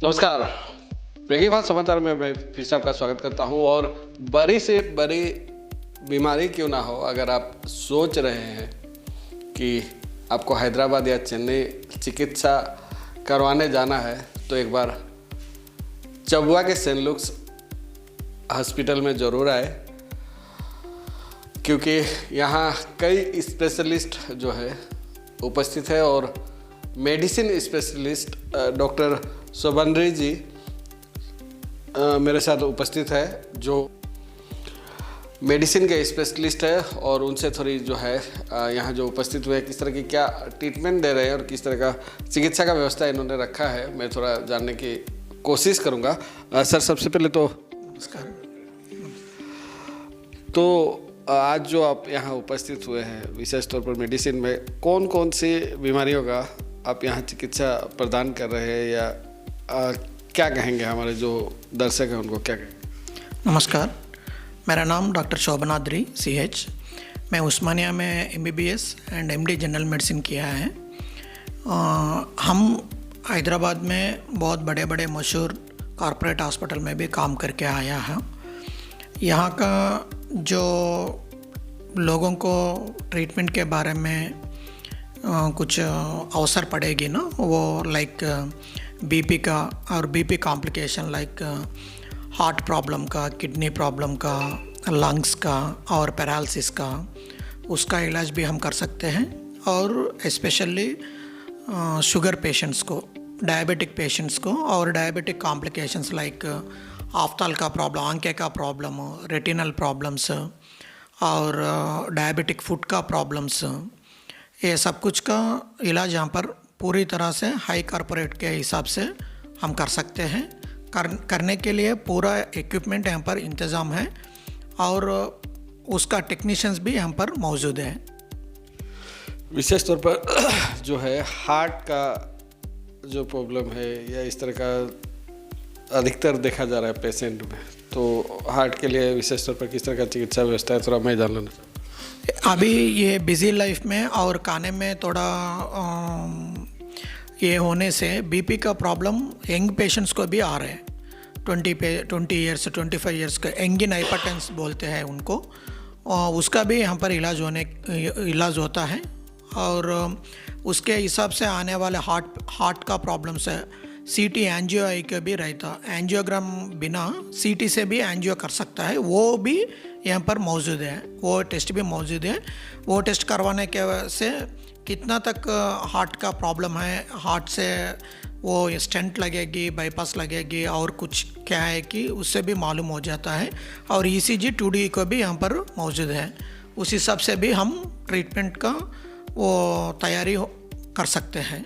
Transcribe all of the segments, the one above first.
नमस्कार। Breaking fast समाचार में मैं फिर से आपका स्वागत करता हूं। और बड़ी से बड़ी बीमारी क्यों ना हो, अगर आप सोच रहे हैं कि आपको हैदराबाद या चेन्नई चिकित्सा करवाने जाना है, तो एक बार चबुआ के सेंट लुक्स हॉस्पिटल में ज़रूर आए, क्योंकि यहाँ कई स्पेशलिस्ट जो है उपस्थित है। और मेडिसिन स्पेशलिस्ट डॉक्टर शोभनरी जी मेरे साथ उपस्थित है, जो मेडिसिन के स्पेशलिस्ट है। और उनसे थोड़ी जो है यहाँ जो उपस्थित हुए किस तरह की क्या ट्रीटमेंट दे रहे हैं और किस तरह का चिकित्सा का व्यवस्था इन्होंने रखा है, मैं थोड़ा जानने की कोशिश करूँगा। सर, सबसे पहले तो नमस्कार। तो आज जो आप यहाँ उपस्थित हुए हैं, विशेष तौर पर मेडिसिन में कौन कौन सी बीमारियों का आप यहाँ चिकित्सा प्रदान कर रहे हैं, या क्या कहेंगे हमारे जो दर्शक हैं उनको क्या कहेंगे? नमस्कार, मेरा नाम डॉक्टर शोभनाद्री CH। मैं उस्मानिया में MBBS and MD general medicine किया है। हम हैदराबाद में बहुत बड़े बड़े मशहूर कॉरपोरेट हॉस्पिटल में भी काम करके आया है। यहाँ का जो लोगों को ट्रीटमेंट के बारे में कुछ अवसर पड़ेगी ना, वो लाइक BP का और BP complication like heart problem का, किडनी प्रॉब्लम का, लंग्स का और पैरालिसिस का, उसका इलाज भी हम कर सकते हैं। और स्पेशली शुगर पेशेंट्स को, डायबिटिक पेशेंट्स को और डायबिटिक कॉम्प्लिकेशंस लाइक आफ्ताल का प्रॉब्लम, आंखें का प्रॉब्लम, रेटिनल प्रॉब्लम्स और डायबिटिक फुट का प्रॉब्लम्स, ये सब कुछ का इलाज यहाँ पर पूरी तरह से हाई कॉर्पोरेट के हिसाब से हम कर सकते हैं। करने के लिए पूरा इक्विपमेंट यहाँ पर इंतज़ाम है और उसका टेक्नीशियंस भी यहाँ पर मौजूद है। विशेष तौर पर जो है हार्ट का जो प्रॉब्लम है या इस तरह का अधिकतर देखा जा रहा है पेशेंट में, तो हार्ट के लिए विशेष तौर पर किस तरह का चिकित्सा व्यवस्था है, थोड़ा मैं जान लेना चाहूँ। अभी ये बिज़ी लाइफ में और खाने में थोड़ा ये होने से BP का प्रॉब्लम यंग पेशेंट्स को भी आ रहे हैं। 20 ईयर्स 25 ईयर्स का एंगिन हाइपरटेंस बोलते हैं उनको, उसका भी यहाँ पर इलाज होता है। और उसके हिसाब से आने वाले हार्ट का प्रॉब्लम्स है। CT एंजियो का भी रहता, एंजियोग्राम बिना CT से भी एंजियो कर सकता है, वो भी यहाँ पर मौजूद है, वो टेस्ट भी मौजूद है। वो टेस्ट करवाने के से कितना तक हार्ट का प्रॉब्लम है, हार्ट से वो स्टेंट लगेगी, बाईपास लगेगी और कुछ क्या है कि उससे भी मालूम हो जाता है। और ECG 2D को भी यहाँ पर मौजूद है। उस हिसाब से भी हम ट्रीटमेंट का वो तैयारी कर सकते हैं,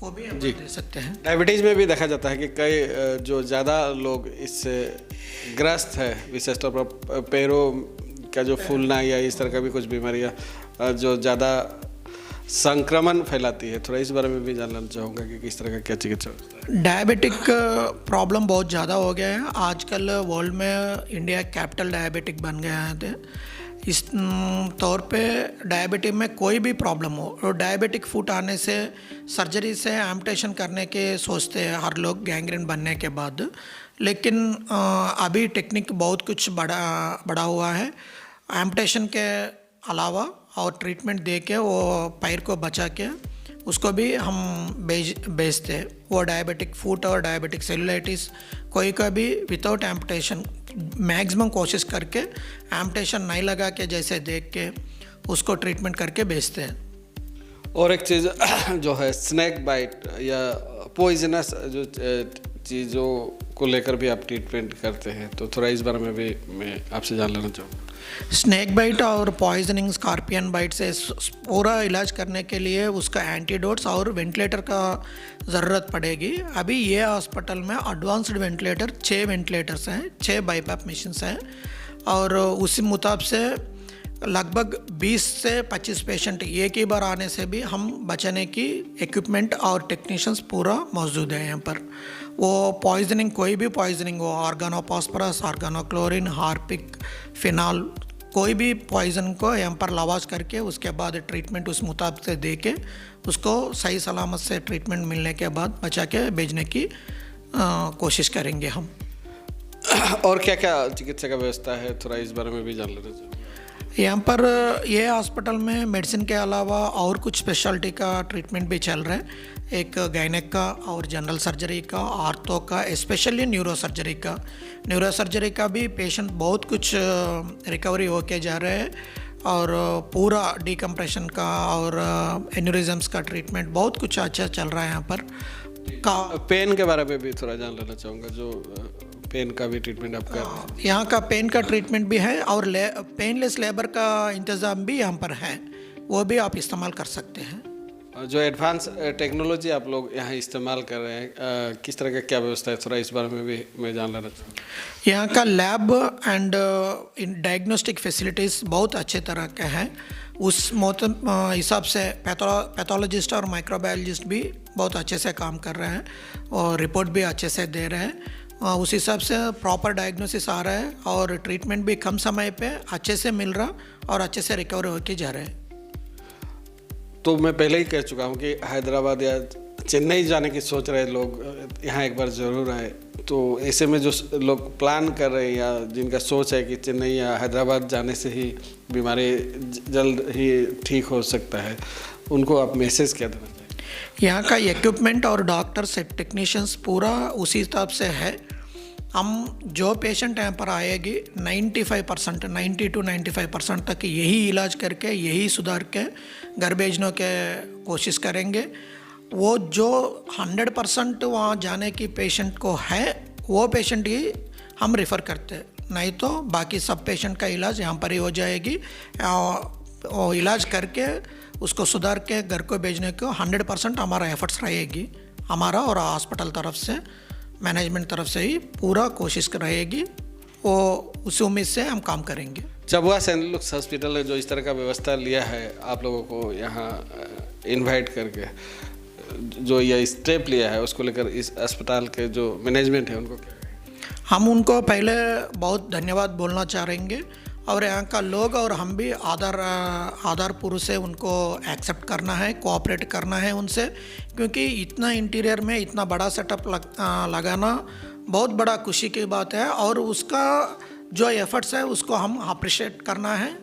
वो भी हम दे सकते हैं। डायबिटीज़ में भी देखा जाता है कि कई जो ज़्यादा लोग इससे ग्रस्त है, विशेष तौर पर पैरों का जो फूलना या इस तरह का भी कुछ बीमारियां जो ज़्यादा संक्रमण फैलाती है, थोड़ा इस बारे में भी जानना चाहूँगा कि किस तरह का क्या चिकित्सा है। डायबिटिक प्रॉब्लम बहुत ज़्यादा हो गया है आजकल वर्ल्ड में। इंडिया कैपिटल डायबिटिक बन गया है। इस तौर पे डायबिटिक में कोई भी प्रॉब्लम हो, और डायबिटिक फुट आने से सर्जरी से एम्पुटेशन करने के सोचते हैं हर लोग गैंग्रीन बनने के बाद। लेकिन अभी टेक्निक बहुत कुछ बड़ा हुआ है। एम्पुटेशन के अलावा और ट्रीटमेंट दे के वो पैर को बचा के उसको भी हम बेचते हैं। वो डायबिटिक फुट और डायबिटिक सेलुलाइटिस कोई का भी विदाउट एम्पुटेशन मैक्सिमम कोशिश करके एम्पुटेशन नहीं लगा के जैसे देख के उसको ट्रीटमेंट करके बेचते हैं। और एक चीज़ जो है स्नैक बाइट या पॉइजनस जो चीज़ों को लेकर भी आप ट्रीटमेंट करते हैं, तो थोड़ा इस बारे में भी मैं आपसे जान लेना चाहूँगा। स्नैक बाइट और पॉइजनिंग, स्कॉर्पियन बाइट से पूरा इलाज करने के लिए उसका एंटीडोट्स और वेंटिलेटर का ज़रूरत पड़ेगी। अभी ये हॉस्पिटल में एडवांस्ड वेंटिलेटर 6 वेंटिलेटर्स हैं, 6 बाईपैप मशीन्स हैं। और उसी मुताबिक से लगभग 20 से 25 पेशेंट एक ही बार आने से भी हम बचाने की इक्विपमेंट और टेक्नीशियंस पूरा मौजूद है यहाँ पर। वो पॉइजनिंग, कोई भी पॉइजनिंग हो, ऑर्गेनोफॉस्फरस, ऑर्गेनोक्लोरिन, हार्पिक, फिनाल, कोई भी पॉइजन को यहाँ पर लवाश करके उसके बाद ट्रीटमेंट उस मुताबिक से दे के उसको सही सलामत से ट्रीटमेंट मिलने के बाद बचा के भेजने की कोशिश करेंगे हम। और क्या क्या चिकित्सा का व्यवस्था है, थोड़ा इस बारे में भी जान लेना चाहिए। यहाँ पर ये हॉस्पिटल में मेडिसिन के अलावा और कुछ स्पेशलिटी का ट्रीटमेंट भी चल रहा है। एक गायनेक का और जनरल सर्जरी का, आर्थो का, स्पेशली न्यूरो सर्जरी का। न्यूरो सर्जरी का भी पेशेंट बहुत कुछ रिकवरी होके जा रहे हैं और पूरा डिकम्प्रेशन का और एन्यूरिज्म्स का ट्रीटमेंट बहुत कुछ अच्छा चल रहा है यहाँ पर। पेन के बारे में भी थोड़ा जान लेना चाहूँगा, जो पेन का भी ट्रीटमेंट आप कर रहे हैं। यहाँ का पेन का ट्रीटमेंट भी है और पेनलेस लेबर का इंतज़ाम भी यहाँ पर है, वो भी आप इस्तेमाल कर सकते हैं। जो एडवांस टेक्नोलॉजी आप लोग यहाँ इस्तेमाल कर रहे हैं, किस तरह का क्या व्यवस्था है, थोड़ा इस बारे में भी मैं जान लेना चाहूँगा। यहाँ का लैब एंड डायग्नोस्टिक फैसिलिटीज़ बहुत अच्छे तरह के हैं। उस हिसाब से पैथोलॉजिस्ट और माइक्रोबायोलॉजिस्ट भी बहुत अच्छे से काम कर रहे हैं और रिपोर्ट भी अच्छे से दे रहे हैं। उस हिसाब से प्रॉपर डायग्नोसिस आ रहा है और ट्रीटमेंट भी कम समय पे अच्छे से मिल रहा और अच्छे से रिकवर होके जा रहे हैं। तो मैं पहले ही कह चुका हूँ कि हैदराबाद या चेन्नई जाने की सोच रहे लोग यहाँ एक बार ज़रूर आए। तो ऐसे में जो लोग प्लान कर रहे हैं या जिनका सोच है कि चेन्नई या हैदराबाद जाने से ही बीमारी जल्द ही ठीक हो सकता है, उनको आप मैसेज क्या देना चाहिए? यहाँ का इक्विपमेंट और डॉक्टर्स टेक्नीशियंस पूरा उसी हिसाब से है। हम जो पेशेंट यहाँ पर आएगी 95% 90 to 95% तक यही इलाज करके यही सुधार के घर भेजने के कोशिश करेंगे। वो जो 100% वहाँ जाने की पेशेंट को है वो पेशेंट ही हम रेफ़र करते हैं, नहीं तो बाकी सब पेशेंट का इलाज यहाँ पर ही हो जाएगी। और इलाज करके उसको सुधार के घर को भेजने को 100% हमारा एफर्ट्स रहेगी, हमारा और हॉस्पिटल तरफ से, मैनेजमेंट तरफ से ही पूरा कोशिश रहेगी। वो उसी उम्मीद से हम काम करेंगे। चबुआ सेंट लुक्स हॉस्पिटल ने जो इस तरह का व्यवस्था लिया है आप लोगों को यहाँ इनवाइट करके, जो ये स्टेप लिया है, उसको लेकर इस अस्पताल के जो मैनेजमेंट है उनको क्या? हम उनको पहले बहुत धन्यवाद बोलना चाहेंगे और यहाँ का लोग और हम भी आधारपूर्व से उनको एक्सेप्ट करना है, कोऑपरेट करना है उनसे, क्योंकि इतना इंटीरियर में इतना बड़ा सेटअप लगाना बहुत बड़ा खुशी की बात है और उसका जो एफर्ट्स है उसको हम अप्रिशिएट करना है।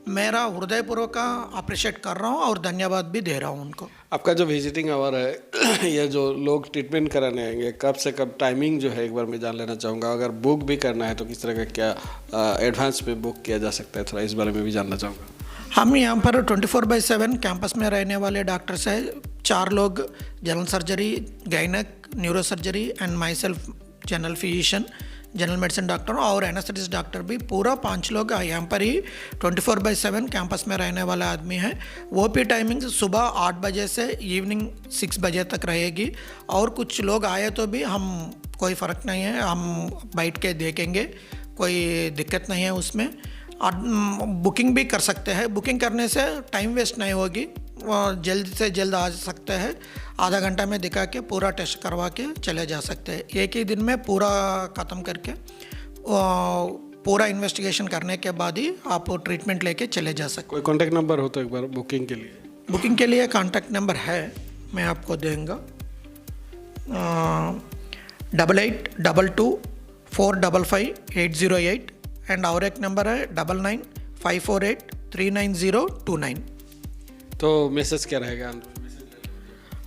मेरा हृदयपूर्वक अप्रिशिएट कर रहा हूँ और धन्यवाद भी दे रहा हूँ उनको। आपका जो विजिटिंग आवर है या जो लोग ट्रीटमेंट कराने आएंगे, कब से कब टाइमिंग जो है एक बार मैं जान लेना चाहूँगा। अगर बुक भी करना है तो किस तरह का क्या एडवांस पे बुक किया जा सकता है, थोड़ा इस बारे में भी जानना चाहूँगा। हम यहाँ पर 24/7 कैंपस में रहने वाले डॉक्टर्स हैं। 4 लोग general surgery, gynaec, neuro surgery and my self general physician, general medicine doctor और एनेस्थेटिस्ट डॉक्टर भी पूरा 5 लोग यहाँ पर ही 24/7 कैंपस में रहने वाला आदमी है। ओपी टाइमिंग सुबह 8 बजे से इवनिंग 6 बजे तक रहेगी और कुछ लोग आए तो भी हम कोई फ़र्क नहीं है, हम बैठ के देखेंगे, कोई दिक्कत नहीं है उसमें। बुकिंग भी कर सकते हैं, बुकिंग करने से टाइम वेस्ट नहीं होगी, जल्द से जल्द आ सकते हैं। आधा घंटा में दिखा के पूरा टेस्ट करवा के चले जा सकते हैं, एक ही दिन में पूरा ख़त्म करके पूरा इन्वेस्टिगेशन करने के बाद ही आप ट्रीटमेंट लेके चले जा सकते। कोई कॉन्टैक्ट नंबर हो तो एक बार बुकिंग के लिए? बुकिंग के लिए कॉन्टैक्ट नंबर है, मैं आपको दूँगा 8822 455 808 एंड और एक नंबर है 99 548 39029। तो मैसेज क्या रहेगा?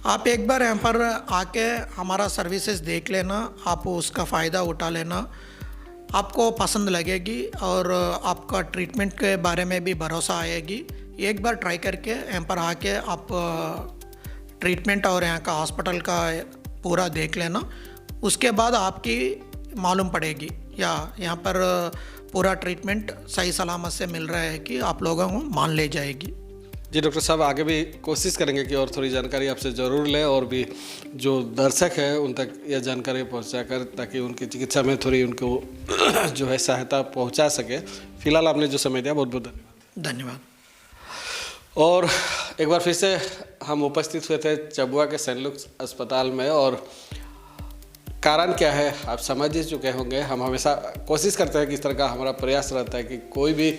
आप एक बार यहाँ पर आके हमारा सर्विसेज देख लेना, आप उसका फ़ायदा उठा लेना, आपको पसंद लगेगी और आपका ट्रीटमेंट के बारे में भी भरोसा आएगी। एक बार ट्राई करके यहाँ पर आके आप ट्रीटमेंट और यहाँ का हॉस्पिटल का पूरा देख लेना, उसके बाद आपकी मालूम पड़ेगी या यहाँ पर पूरा ट्रीटमेंट सही सलामत से मिल रहा है कि आप लोगों को मान ले जाएगी। जी डॉक्टर साहब, आगे भी कोशिश करेंगे कि और थोड़ी जानकारी आपसे ज़रूर लें और भी जो दर्शक है उन तक यह जानकारी पहुंचाकर ताकि उनकी चिकित्सा में थोड़ी उनको जो है सहायता पहुंचा सके। फिलहाल आपने जो समय दिया बहुत बहुत धन्यवाद। और एक बार फिर से हम उपस्थित हुए थे चबुआ के सेंट लुक्स अस्पताल में और कारण क्या है आप समझ ही चुके होंगे। हम हमेशा कोशिश करते हैं कि इस तरह का हमारा प्रयास रहता है कि कोई भी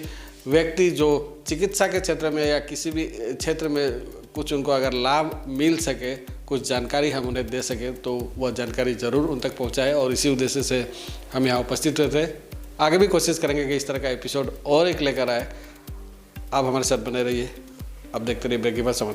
व्यक्ति जो चिकित्सा के क्षेत्र में या किसी भी क्षेत्र में कुछ उनको अगर लाभ मिल सके कुछ जानकारी हम उन्हें दे सकें तो वह जानकारी ज़रूर उन तक पहुँचाएँ, और इसी उद्देश्य से हम यहाँ उपस्थित हुए थे। आगे भी कोशिश करेंगे कि इस तरह का एपिसोड और एक लेकर आए। आप हमारे साथ बने रहिए। अब देखते रहिए ब्रेकिंग न्यूज़ समाचार।